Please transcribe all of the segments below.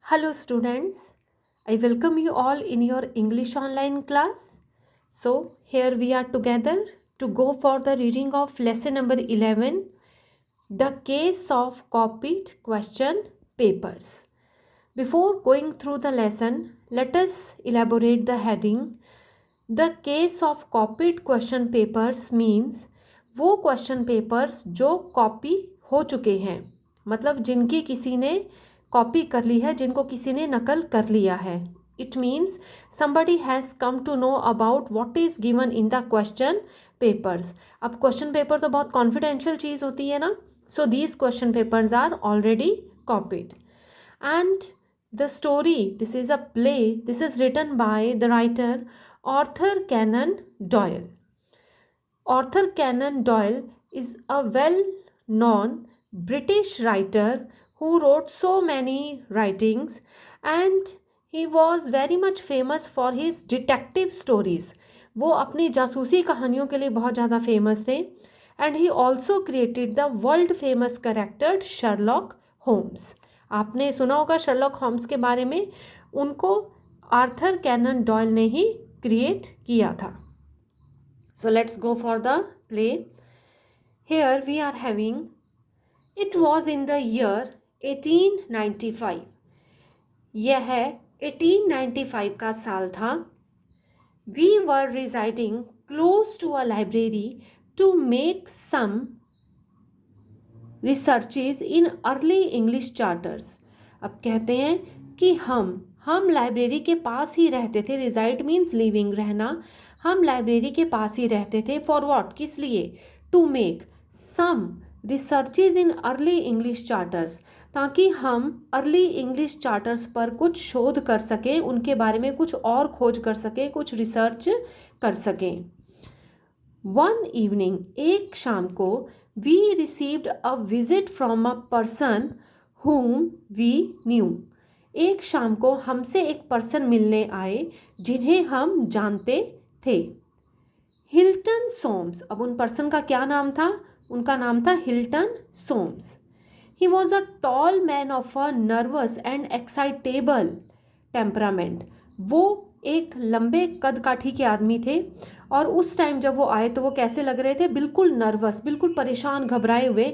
Hello students, I welcome you all in your English online class. So here we are together to go for the reading of lesson number 11, the case of copied question papers. Before going through the lesson, let us elaborate the heading. The case of copied question papers means वो question papers जो copy हो चुके हैं, मतलब जिनकी किसी ने copy कर ली है, जिनको किसी ने नकल कर लिया है. It means somebody has come to know about what is given in the question papers. अब क्वेश्चन पेपर तो बहुत कॉन्फिडेंशियल चीज़ होती है ना, so these question papers are already copied. And the story, this is a play, this is written by the writer Arthur Conan Doyle. Arthur Conan Doyle is a well-known British writer who wrote so many writings, and he was very much famous for his detective stories. वो अपनी जासूसी कहानियों के लिए बहुत ज़्यादा famous थे. And he also created the world famous character Sherlock Holmes. आपने सुना होगा शर्लॉक होम्स के बारे में. उनको आर्थर कैनन डॉयल ने ही क्रिएट किया था. So let's go for the play. Here we are having, it was in the year 1895. यह 1895 का साल था. We were residing close to a library to make some researches in early English charters. अब कहते हैं कि हम लाइब्रेरी के पास ही रहते थे. रिजाइड मीन्स लिविंग, रहना. हम लाइब्रेरी के पास ही रहते थे. फॉर व्हाट, किस लिए? To make some researches in early English charters, ताकि हम अर्ली इंग्लिश चार्टर्स पर कुछ शोध कर सकें, उनके बारे में कुछ और खोज कर सकें, कुछ रिसर्च कर सकें. वन इवनिंग, एक शाम को, we received a visit from a person whom we knew. एक शाम को हमसे एक पर्सन मिलने आए जिन्हें हम जानते थे. हिल्टन सोम्स. अब उन पर्सन का क्या नाम था? उनका नाम था Hilton Soames. He was a tall man of a nervous and excitable temperament. वो एक लंबे कद काठी के आदमी थे, और उस टाइम जब वो आए तो वो कैसे लग रहे थे? बिल्कुल नर्वस, बिल्कुल परेशान, घबराए हुए.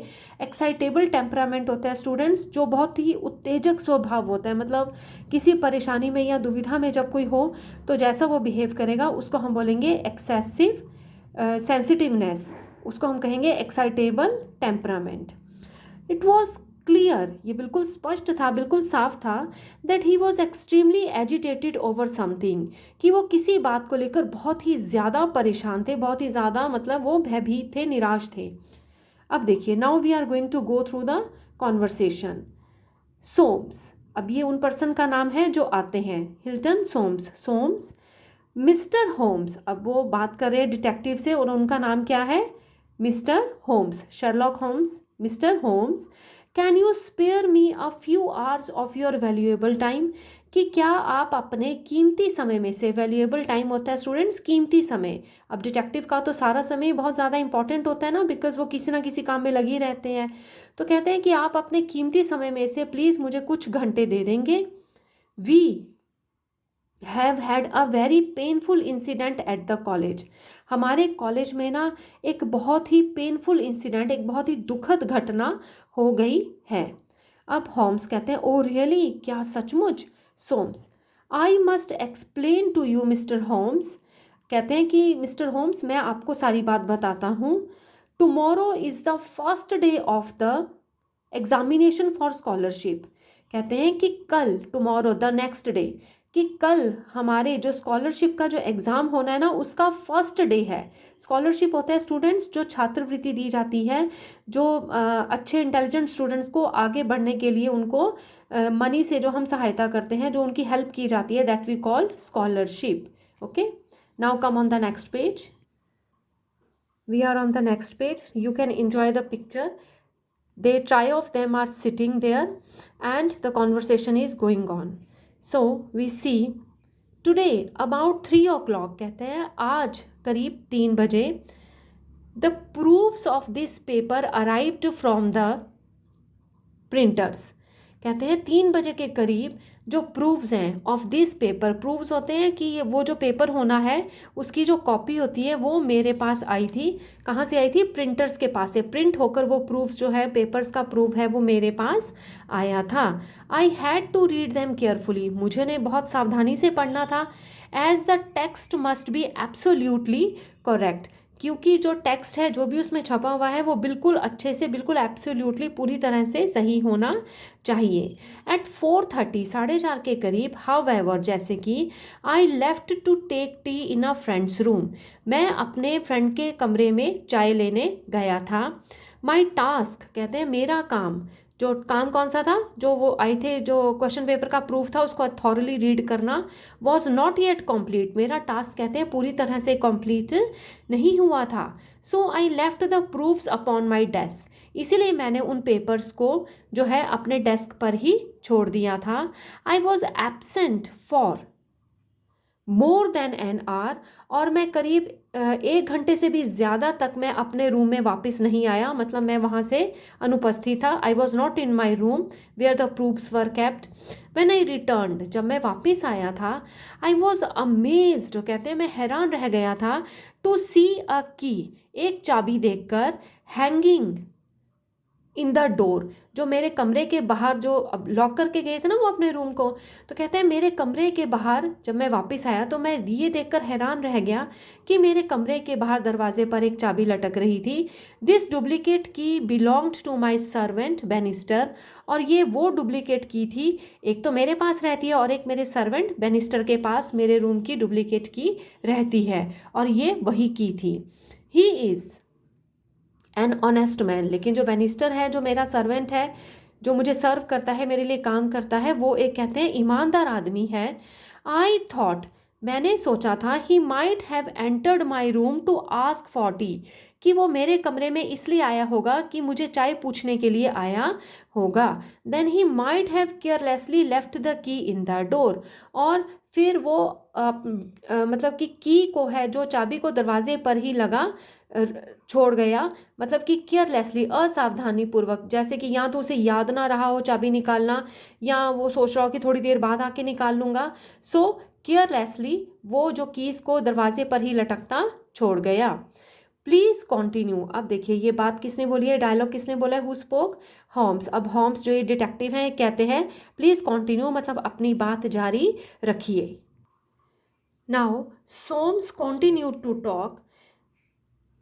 एक्साइटेबल टेम्परामेंट होता है स्टूडेंट्स, जो बहुत ही उत्तेजक स्वभाव होता है. मतलब किसी परेशानी में या दुविधा में जब कोई हो तो जैसा वो बिहेव करेगा उसको हम बोलेंगे एक्सेसिव सेंसिटिवनेस, उसको हम कहेंगे excitable temperament. It was clear, ये बिल्कुल स्पष्ट था, बिल्कुल साफ था, that he was extremely agitated over something, कि वो किसी बात को लेकर बहुत ही ज़्यादा परेशान थे, बहुत ही ज़्यादा, मतलब वो भयभीत थे, निराश थे. अब देखिए, now we are going to go through the conversation. Soames, अब ये उन पर्सन का नाम है जो आते हैं. हिल्टन सोम्स, सोम्स. मिस्टर होम्स, अब वो बात कर रहे हैं डिटेक्टिव से, और उनका नाम क्या है? Mister Holmes, Sherlock Holmes. Mister Holmes, can you spare me a few hours of your valuable time, कि क्या आप अपने कीमती समय में से, वैल्यूएबल टाइम होता है स्टूडेंट्स कीमती समय. अब डिटेक्टिव का तो सारा समय बहुत ज़्यादा इंपॉर्टेंट होता है ना, बिकॉज वो किसी ना किसी काम में लगे रहते हैं. तो कहते हैं कि आप अपने कीमती समय में से प्लीज़ मुझे कुछ घंटे दे देंगे. We have had a very painful incident at the college. हमारे कॉलेज में ना एक बहुत ही पेनफुल इंसिडेंट, एक बहुत ही दुखद घटना हो गई है. अब होम्स कहते हैं, ओ रियली, क्या सचमुच? Soames, I must explain to you mister Holmes. कहते हैं कि मिस्टर होम्स, मैं आपको सारी बात बताता हूँ. Tomorrow is the first day of the examination for scholarship. कहते हैं कि कल, टुमारो द नेक्स्ट डे, कि कल हमारे जो स्कॉलरशिप का जो एग्ज़ाम होना है ना, उसका फर्स्ट डे है. स्कॉलरशिप होता है स्टूडेंट्स जो छात्रवृत्ति दी जाती है, जो अच्छे इंटेलिजेंट स्टूडेंट्स को आगे बढ़ने के लिए उनको मनी से जो हम सहायता करते हैं, जो उनकी हेल्प की जाती है, that we call scholarship. Okay, now come on the next page. We are on the next page. You can enjoy the picture. They try of them are sitting there and the conversation is going on. So we see today about 3 o'clock, कहते हैं आज करीब 3 बजे, the proofs of this paper arrived from the printers. कहते हैं 3 बजे के करीब जो प्रूफ्स हैं ऑफ दिस पेपर, प्रूफ्स होते हैं कि ये वो जो पेपर होना है उसकी जो कॉपी होती है वो मेरे पास आई थी। कहाँ से आई थी? प्रिंटर्स के पास से प्रिंट होकर वो प्रूफ्स जो है, पेपर्स का प्रूफ है, वो मेरे पास आया था। I had to read them carefully, मुझे ने बहुत सावधानी से पढ़ना था। As the text must be absolutely correct, क्योंकि जो टेक्स्ट है, जो भी उसमें छपा हुआ है, वो बिल्कुल अच्छे से, बिल्कुल एब्सोल्युटली पूरी तरह से सही होना चाहिए। एट 4:30, 4:30 के करीब, हाउएवर, जैसे कि, I left to take tea in a friend's room, मैं अपने फ्रेंड के कमरे में चाय लेने गया था। माई टास्क, कहते हैं मेरा काम, जो काम कौन सा था, जो वो आए थे, जो क्वेश्चन पेपर का प्रूफ था उसको थॉरली रीड करना, वॉज नॉट येट कम्प्लीट, मेरा टास्क कहते हैं पूरी तरह से कंप्लीट नहीं हुआ था। So I left the proofs upon my desk, इसीलिए मैंने उन पेपर्स को जो है अपने डेस्क पर ही छोड़ दिया था। I was absent for more than an hour, और मैं करीब 1 घंटे से भी ज़्यादा तक मैं अपने रूम में वापस नहीं आया, मतलब मैं वहाँ से अनुपस्थित था। I was not in my room where the proofs were kept. When I returned, जब मैं वापस आया था, आई वॉज अमेज्ड, कहते हैं मैं हैरान रह गया था, टू सी अ की, एक चाबी देखकर, हैंगिंग इन द डोर, जो मेरे कमरे के बाहर, जो अब लॉक करके गए थे ना वो अपने रूम को, तो कहते हैं मेरे कमरे के बाहर जब मैं वापस आया तो मैं ये देखकर हैरान रह गया कि मेरे कमरे के बाहर दरवाजे पर एक चाबी लटक रही थी। दिस डुप्लीकेट की belonged to my servant Bannister, और ये वो डुप्लीकेट की थी, एक तो मेरे पास रहती है और एक मेरे सर्वेंट बेनिस्टर के पास मेरे रूम की डुप्लीकेट की रहती है, और ये वही की थी। He is an honest man, लेकिन जो बेनिस्टर है, जो मेरा सर्वेंट है, जो मुझे सर्व करता है, मेरे लिए काम करता है, वो एक कहते हैं ईमानदार आदमी है। आई थॉट, मैंने सोचा था, he might have entered my room to ask for tea, कि वो मेरे कमरे में इसलिए आया होगा कि मुझे चाय पूछने के लिए आया होगा। Then he might have carelessly left the key in the door, और फिर वो मतलब कि की को है, जो चाबी को दरवाजे पर ही लगा छोड़ गया, मतलब कि केयरलेसली, असावधानी पूर्वक, जैसे कि या तो उसे याद ना रहा हो चाबी निकालना, या वो सोच रहा हो कि थोड़ी देर बाद आके निकाल लूँगा। सो केयरलेसली वो जो कीज़ को दरवाजे पर ही लटकता छोड़ गया। प्लीज़ कॉन्टिन्यू, अब देखिए ये बात किसने बोली है, डायलॉग किसने बोला है, हु स्पोक? होम्स। अब होम्स जो ये डिटेक्टिव हैं कहते हैं प्लीज़ कॉन्टिन्यू, मतलब अपनी बात जारी रखिए। Now Soames continued to talk.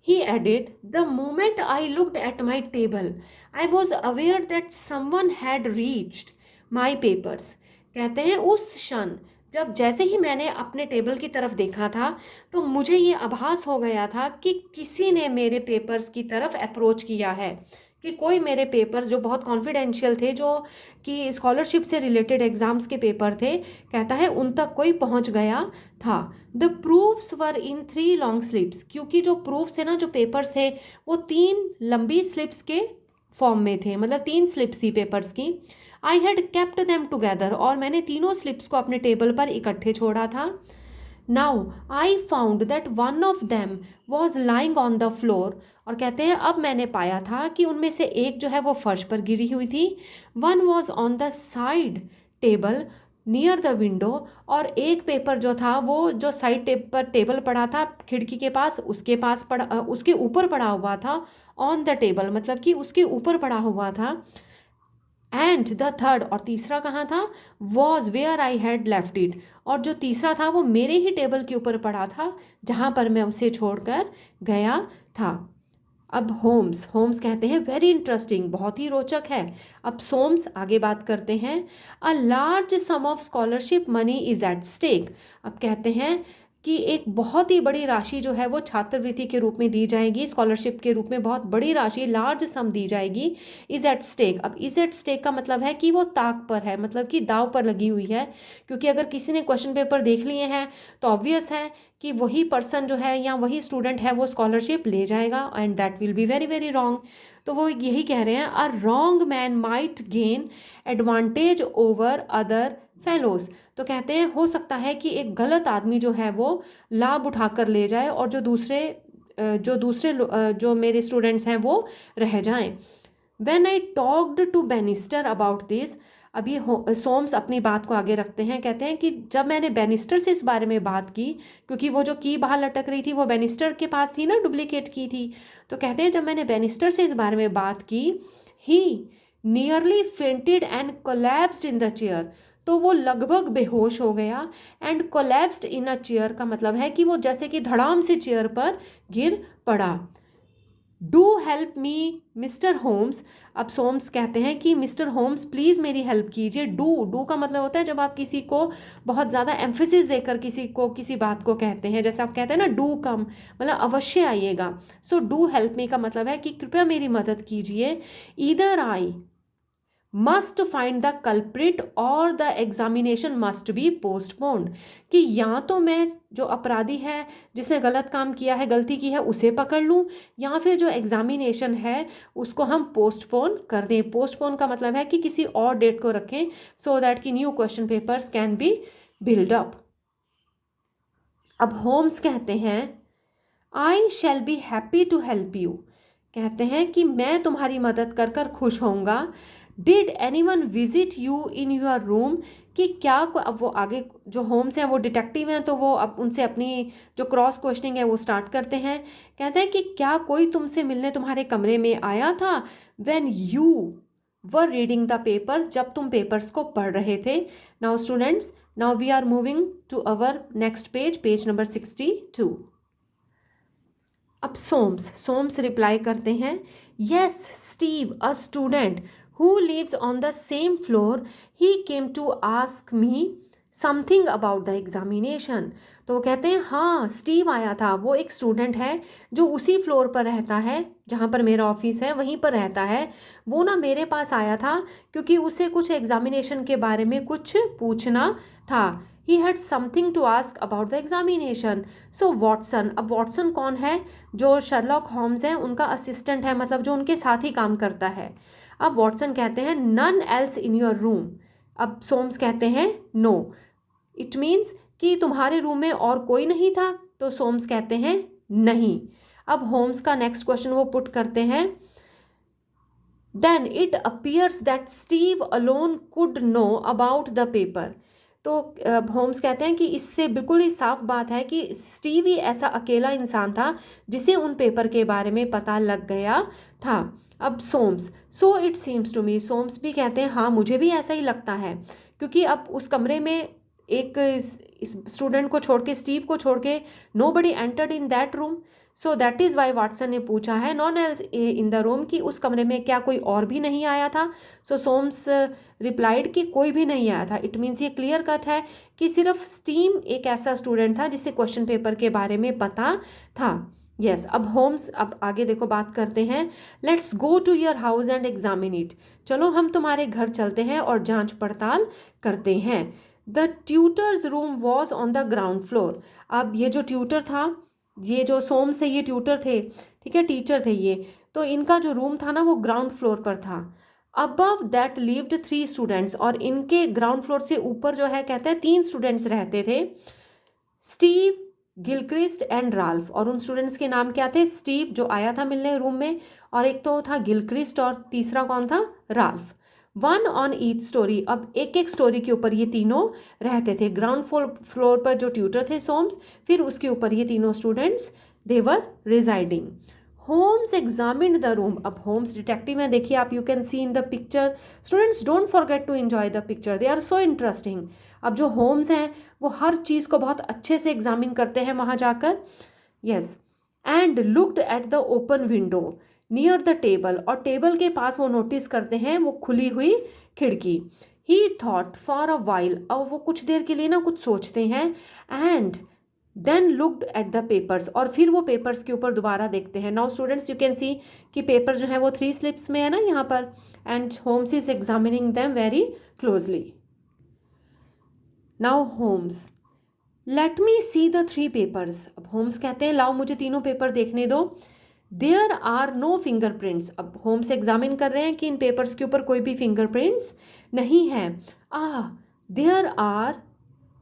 He added, the moment I looked at my table, I was aware that someone had reached my papers. कहते हैं उस क्षण, जब जैसे ही मैंने अपने टेबल की तरफ देखा था, तो मुझे ये आभास हो गया था कि किसी ने मेरे पेपर्स की तरफ अप्रोच किया है, कि कोई मेरे पेपर्स जो बहुत कॉन्फिडेंशियल थे, जो कि स्कॉलरशिप से रिलेटेड एग्ज़ाम्स के पेपर थे, कहता है उन तक कोई पहुंच गया था। The proofs were in 3 long slips, क्योंकि जो प्रूफ्स थे ना, जो पेपर्स थे, वो 3 लंबी स्लिप्स के फॉर्म में थे, मतलब 3 स्लिप्स थी पेपर्स की। I had kept them together, और मैंने तीनों स्लिप्स को अपने टेबल पर इकट्ठे छोड़ा था। Now I found that one of them was lying on the floor, और कहते हैं अब मैंने पाया था कि उनमें से एक जो है वो फर्श पर गिरी हुई थी। One was on the side table near the window, और एक पेपर जो था वो जो साइड पर टेबल पड़ा था खिड़की के पास, उसके पास पड़ा, उसके ऊपर पड़ा हुआ था। ऑन द टेबल मतलब कि उसके ऊपर पड़ा हुआ था। एंड द थर्ड, और तीसरा कहाँ था, was where I had left it, और जो तीसरा था वो मेरे ही टेबल के ऊपर पड़ा था जहाँ पर मैं उसे छोड़कर गया था। अब होम्स, होम्स कहते हैं वेरी इंटरेस्टिंग, बहुत ही रोचक है। अब सोम्स आगे बात करते हैं। A large sum of scholarship money is at stake, अब कहते हैं कि एक बहुत ही बड़ी राशि जो है वो छात्रवृत्ति के रूप में दी जाएगी, स्कॉलरशिप के रूप में बहुत बड़ी राशि, लार्ज सम दी जाएगी। इज एट स्टेक, अब इज एट स्टेक का मतलब है कि वो ताक पर है, मतलब कि दाव पर लगी हुई है, क्योंकि अगर किसी ने क्वेश्चन पेपर देख लिए हैं तो ऑब्वियस है कि वही पर्सन जो है या वही स्टूडेंट है वो स्कॉलरशिप ले जाएगा, and that will be very very wrong. तो वो यही कह रहे हैं, a wrong man might gain advantage over other fellows, तो कहते हैं हो सकता है कि एक गलत आदमी जो है वो लाभ उठाकर ले जाए, और जो दूसरे जो मेरे स्टूडेंट्स हैं वो रह जाएं। When I talked to Bannister about this, अब ये सोम्स अपनी बात को आगे रखते हैं, कहते हैं कि जब मैंने बैनिस्टर से इस बारे में बात की, क्योंकि वो जो की बाहर लटक रही थी वो बैनिस्टर के पास थी ना, डुप्लीकेट की थी, तो कहते हैं जब मैंने बैनिस्टर से इस बारे में बात की, he nearly fainted and collapsed in the chair, तो वो लगभग बेहोश हो गया। And collapsed in a chair का मतलब है कि वो जैसे कि धड़ाम से चेयर पर गिर पड़ा। Do help me mister Holmes, अब सोम्स कहते हैं कि मिस्टर होम्स प्लीज़ मेरी हेल्प कीजिए। डू का मतलब होता है जब आप किसी को बहुत ज़्यादा एम्फेसिस देकर किसी को किसी बात को कहते हैं, जैसे आप कहते हैं ना डू कम, मतलब अवश्य आइएगा। सो डू हेल्प मी का मतलब है कि कृपया मेरी मदद कीजिए। Either I must find the culprit और the examination must be postponed, कि या तो मैं जो अपराधी है जिसने गलत काम किया है, गलती की है, उसे पकड़ लूँ, या फिर जो एग्जामिनेशन है उसको हम पोस्टपोन कर दें। पोस्टपोन का मतलब है कि किसी और डेट को रखें, सो दैट कि new question papers can be build up. अब होम्स कहते हैं I shall be happy to help you, कहते हैं कि मैं तुम्हारी मदद कर कर खुश होऊंगा। Did any one visit you in your room, कि क्या अब वो आगे जो होम्स हैं वो डिटेक्टिव हैं, तो वो अब उनसे अपनी जो क्रॉस क्वेश्चनिंग है वो स्टार्ट करते हैं। कहते हैं कि क्या कोई तुमसे मिलने तुम्हारे कमरे में आया था, when you were reading the papers, जब तुम पेपर्स को पढ़ रहे थे। Now students, now we are moving to our next page, page number 62। अब सोम्स रिप्लाई करते हैं, yes Steve a student who lives on the same floor, he came to ask me something about the examination. तो वो कहते हैं हाँ Steve आया था, वो एक स्टूडेंट है जो उसी फ्लोर पर रहता है जहाँ पर मेरा ऑफिस है, वहीं पर रहता है। वो ना मेरे पास आया था क्योंकि उसे कुछ एग्जामिनेशन के बारे में कुछ पूछना था। He had something to ask about the examination. So Watson, अब वॉटसन कौन है, जो शर्लॉक होम्स हैं उनका असिस्टेंट है, मतलब जो उनके साथ ही काम करता है। अब वॉटसन कहते हैं none else in your room, अब सोम्स कहते हैं नो, इट मीन्स कि तुम्हारे रूम में और कोई नहीं था, तो सोम्स कहते हैं नहीं। अब होम्स का नेक्स्ट क्वेश्चन वो पुट करते हैं, then it appears that Steve alone could know about the paper. तो होम्स कहते हैं कि इससे बिल्कुल ही साफ बात है कि स्टीव ही ऐसा अकेला इंसान था जिसे उन पेपर के बारे में पता लग गया था। अब Soames, so it seems to me, Soames भी कहते हैं हाँ मुझे भी ऐसा ही लगता है, क्योंकि अब उस कमरे में एक इस स्टूडेंट को छोड़ के, स्टीव को छोड़ के, nobody entered in that room. So that is why Watson ने पूछा है none else in the room, कि उस कमरे में क्या कोई और भी नहीं आया था। सो सोम्स रिप्लाइड कि कोई भी नहीं आया था। इट मीन्स ये क्लियर कट है कि सिर्फ स्टीव एक ऐसा स्टूडेंट था जिसे क्वेश्चन पेपर के बारे में पता था। यस अब होम्स अब आगे देखो बात करते हैं, let's go to your house and examine it, चलो हम तुम्हारे घर चलते हैं और जांच पड़ताल करते हैं। The tutors room was on the ground floor, अब ये जो ट्यूटर था, ये जो सोम्स थे ये ट्यूटर थे, ठीक है, टीचर थे ये, तो इनका जो रूम था ना वो ग्राउंड फ्लोर पर था। अबव दैट लिव्ड 3 स्टूडेंट्स, और इनके ग्राउंड फ्लोर से ऊपर जो है कहते हैं 3 स्टूडेंट्स रहते थे, स्टीव, गिलक्रिस्ट एंड राल्फ। और उन स्टूडेंट्स के नाम क्या थे, स्टीव जो आया था मिलने रूम में, और एक तो था गिलक्रिस्ट, और तीसरा कौन था, राल्फ। 1 ऑन ईच स्टोरी, अब एक एक स्टोरी के ऊपर ये तीनों रहते थे। ग्राउंड फ्लोर पर जो ट्यूटर थे सोम्स, फिर उसके ऊपर ये तीनों students they were residing. Holmes examined the room, अब होम्स डिटेक्टिव हैं, देखिए आप, you can see in the picture. Students don't forget to enjoy the picture, they are so interesting. अब जो होम्स हैं वो हर चीज़ को बहुत अच्छे से एग्जामिन करते हैं वहाँ जाकर। Yes and looked at the open window near the table, और टेबल के पास वो नोटिस करते हैं वो खुली हुई खिड़की। ही थॉट फॉर अ वाइल, अब वो कुछ देर के लिए ना कुछ सोचते हैं। And then looked at the papers, और फिर वो पेपर्स के ऊपर दोबारा देखते हैं। Now students you can see कि पेपर जो है वो 3 स्लिप्स में है ना यहाँ पर, and Holmes is examining them very closely. Now Holmes, let me see the 3 papers, अब होम्स कहते हैं लाओ मुझे तीनों पेपर देखने दो। देयर आर नो फिंगरप्रिंट्स, अब होम्स एग्जामिन कर रहे हैं कि इन पेपर्स के ऊपर कोई भी फिंगरप्रिंट्स नहीं है। There are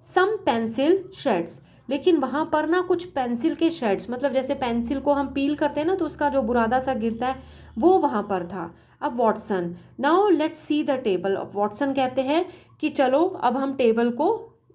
some pencil shades, लेकिन वहाँ पर ना कुछ पेंसिल के शेड्स, मतलब जैसे पेंसिल को हम पील करते हैं ना तो उसका जो बुरादा सा गिरता है वो वहाँ पर था। अब Watson, now let's see the table. अब वॉटसन कहते हैं कि चलो अब हम टेबल को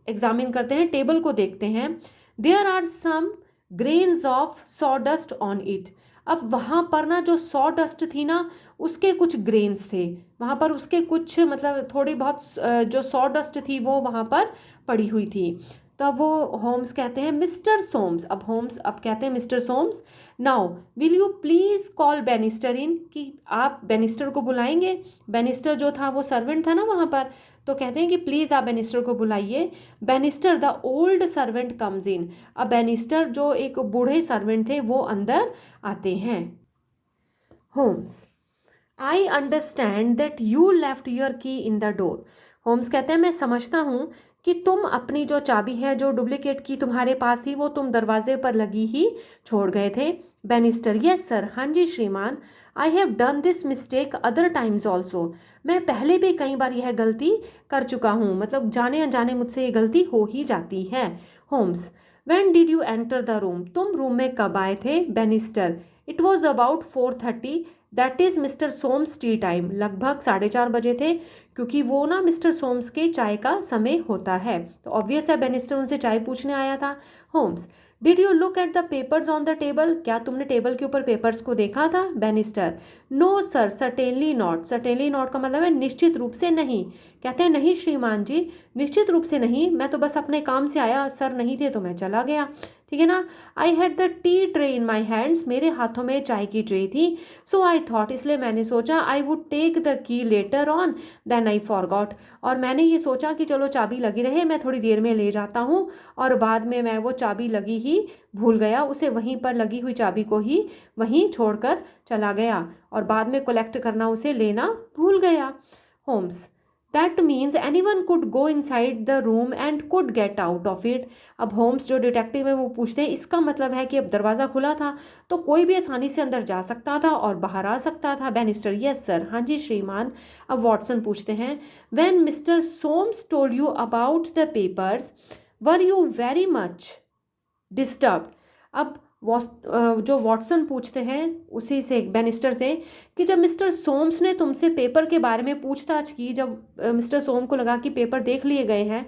एग्जामिन करते हैं, टेबल को देखते हैं। There are some grains of sawdust on it. अब वहाँ पर ना जो सॉडस्ट थी ना उसके कुछ ग्रेन्स थे वहाँ पर, उसके कुछ मतलब थोड़ी बहुत जो सॉडस्ट थी वो वहाँ पर पड़ी हुई थी। तो अब वो होम्स कहते हैं मिस्टर सोम्स, अब होम्स अब कहते हैं mister Soames, now will you please call Bannister in, कि आप बेनिस्टर को बुलाएंगे। बेनिस्टर जो था वो सर्वेंट था ना वहाँ पर, तो कहते हैं कि प्लीज़ आप बेनिस्टर को बुलाइए। Bannister the old servant comes in. अब बेनिस्टर जो एक बूढ़े सर्वेंट थे वो अंदर आते हैं। Holmes, I understand that you left your key in the door. Holmes कहते हैं मैं समझता हूँ कि तुम अपनी जो चाबी है, जो डुप्लीकेट की तुम्हारे पास थी, वो तुम दरवाजे पर लगी ही छोड़ गए थे। बेनिस्टर, यस सर, हाँ जी श्रीमान। I have done this mistake other times also. मैं पहले भी कई बार यह गलती कर चुका हूँ, मतलब जाने अनजाने मुझसे ये गलती हो ही जाती है। Holmes, when did you enter the room, तुम रूम में कब आए थे। Bannister, it was about 4:30, that is mister Soames tea time. लगभग 4:30 बजे थे, क्योंकि वो ना मिस्टर सोम्स के चाय का समय होता है। तो ऑब्वियस है बेनिस्टर उनसे चाय पूछने आया था। Holmes, did you look at the papers on the table, क्या तुमने टेबल के ऊपर पेपर्स को देखा था। Bannister, no sir, certainly not. Certainly not का मतलब है निश्चित रूप से नहीं। कहते हैं नहीं श्रीमान जी, निश्चित रूप से नहीं, मैं तो बस अपने काम से आया, सर नहीं थे तो मैं चला गया। ठीक है ना। I had the T tray in my hands, मेरे हाथों में चाय की ट्रे थी। सो आई थॉट, इसलिए मैंने सोचा, I would take the key later on, then I forgot. और मैंने ये सोचा कि चलो चाबी लगी रहे, मैं थोड़ी देर में ले जाता हूँ, और बाद में मैं वो चाबी लगी ही भूल गया, उसे वहीं पर लगी हुई चाबी को ही वहीं छोड़कर चला गया, और बाद में कलेक्ट करना उसे लेना भूल गया। Holmes, that means anyone could go inside the room and could get out of it. अब होम्स जो डिटेक्टिव है वो पूछते हैं इसका मतलब है कि अब दरवाज़ा खुला था तो कोई भी आसानी से अंदर जा सकता था और बाहर आ सकता था। बेनिस्टर, यस सर, हाँ जी श्रीमान। अब वॉटसन पूछते हैं, when mister Soames told you about the papers were you very much disturbed. अब जो वॉटसन पूछते हैं उसी से, बेनिस्टर से, कि जब मिस्टर सोम्स ने तुमसे पेपर के बारे में पूछताछ की, जब मिस्टर सोम को लगा कि पेपर देख लिए गए हैं,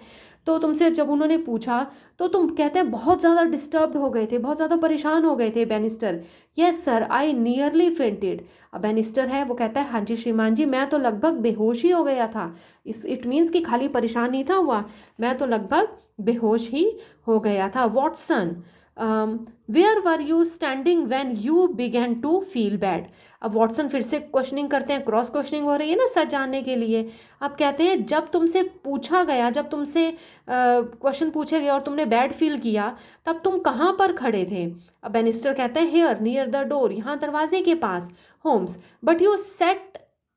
तो तुमसे जब उन्होंने पूछा तो तुम कहते हैं बहुत ज़्यादा डिस्टर्ब्ड हो गए थे, बहुत ज़्यादा परेशान हो गए थे। बेनिस्टर, यस सर, आई नियरली फेंटेड। अब बेनिस्टर है वो कहता है हाँ जी श्रीमान जी, मैं तो लगभग बेहोश ही हो गया था। इट मीन्स कि खाली परेशान नहीं था हुआ, मैं तो लगभग बेहोश ही हो गया था। Watson, where were you standing when you began to feel bad. अब वॉटसन फिर से क्वेश्चनिंग करते हैं, क्रॉस क्वेश्चनिंग हो रही है ना सच जानने के लिए। अब कहते हैं जब तुमसे पूछा गया, जब तुमसे क्वेश्चन पूछे गए और तुमने बैड फील किया, तब तुम कहाँ पर खड़े थे। अब बेनिस्टर कहते हैं हेयर नियर द डोर, यहाँ दरवाजे के पास। Holmes, but you sat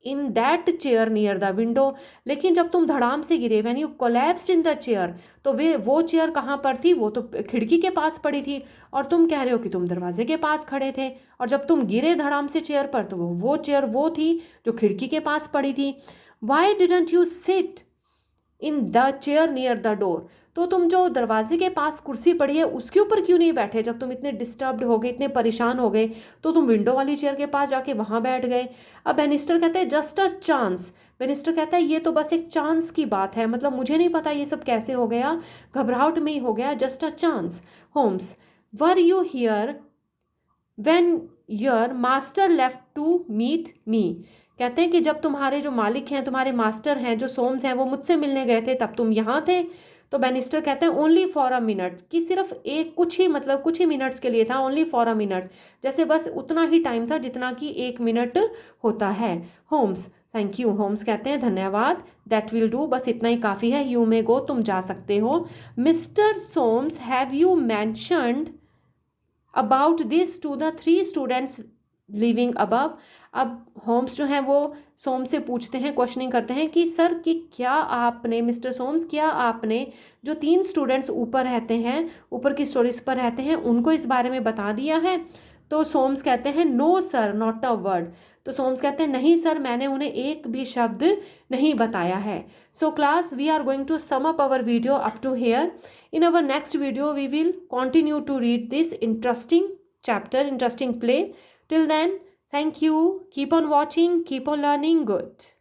in that chair near the window, लेकिन जब तुम धड़ाम से गिरे, when you collapsed in the chair, तो वो चेयर कहाँ पर थी, वो तो खिड़की के पास पड़ी थी, और तुम कह रहे हो कि तुम दरवाजे के पास खड़े थे, और जब तुम गिरे धड़ाम से चेयर पर तो वो चेयर वो थी जो खिड़की के पास पड़ी थी। Y didn't you sit in the chair near the door, तो तुम जो दरवाजे के पास कुर्सी पड़ी है उसके ऊपर क्यों नहीं बैठे। जब तुम इतने डिस्टर्ब्ड हो गए, इतने परेशान हो गए, तो तुम विंडो वाली चेयर के पास जाके वहां बैठ गए। अब बेनिस्टर कहते हैं जस्ट अ चांस। बेनिस्टर कहता है ये तो बस एक चांस की बात है, मतलब मुझे नहीं पता ये सब कैसे हो गया, घबराहट में ही हो गया, just a chance. Holmes, were you here when your master left to meet me. कहते हैं कि जब तुम्हारे जो मालिक हैं, तुम्हारे मास्टर हैं जो सोम्स हैं, वो मुझसे मिलने गए थे तब तुम यहाँ थे। तो बेनिस्टर कहते हैं ओनली फॉर अ मिनट, कि सिर्फ एक कुछ ही मतलब कुछ ही मिनट्स के लिए था, ओनली फॉर अ मिनट, जैसे बस उतना ही टाइम था जितना कि 1 मिनट होता है। Holmes, thank you. होम्स कहते हैं धन्यवाद। दैट विल डू, बस इतना ही काफ़ी है। यू मे गो, तुम जा सकते हो। Mister Soames, have you mentioned about this to the 3 students living above. अब होम्स जो हैं वो सोम्स से पूछते हैं, क्वेश्चनिंग करते हैं कि सर कि क्या आपने, मिस्टर सोम्स, क्या आपने जो 3 स्टूडेंट्स ऊपर रहते हैं, ऊपर की स्टोरीज पर रहते हैं, उनको इस बारे में बता दिया है। तो सोम्स कहते हैं no sir not a word. तो सोम्स कहते हैं नहीं सर, मैंने उन्हें एक भी शब्द नहीं बताया है। So class, we are going to sum up our video up to here. In our next video we will continue to read this interesting chapter, interesting play. Till then, thank you. Keep on watching, keep on learning. Good.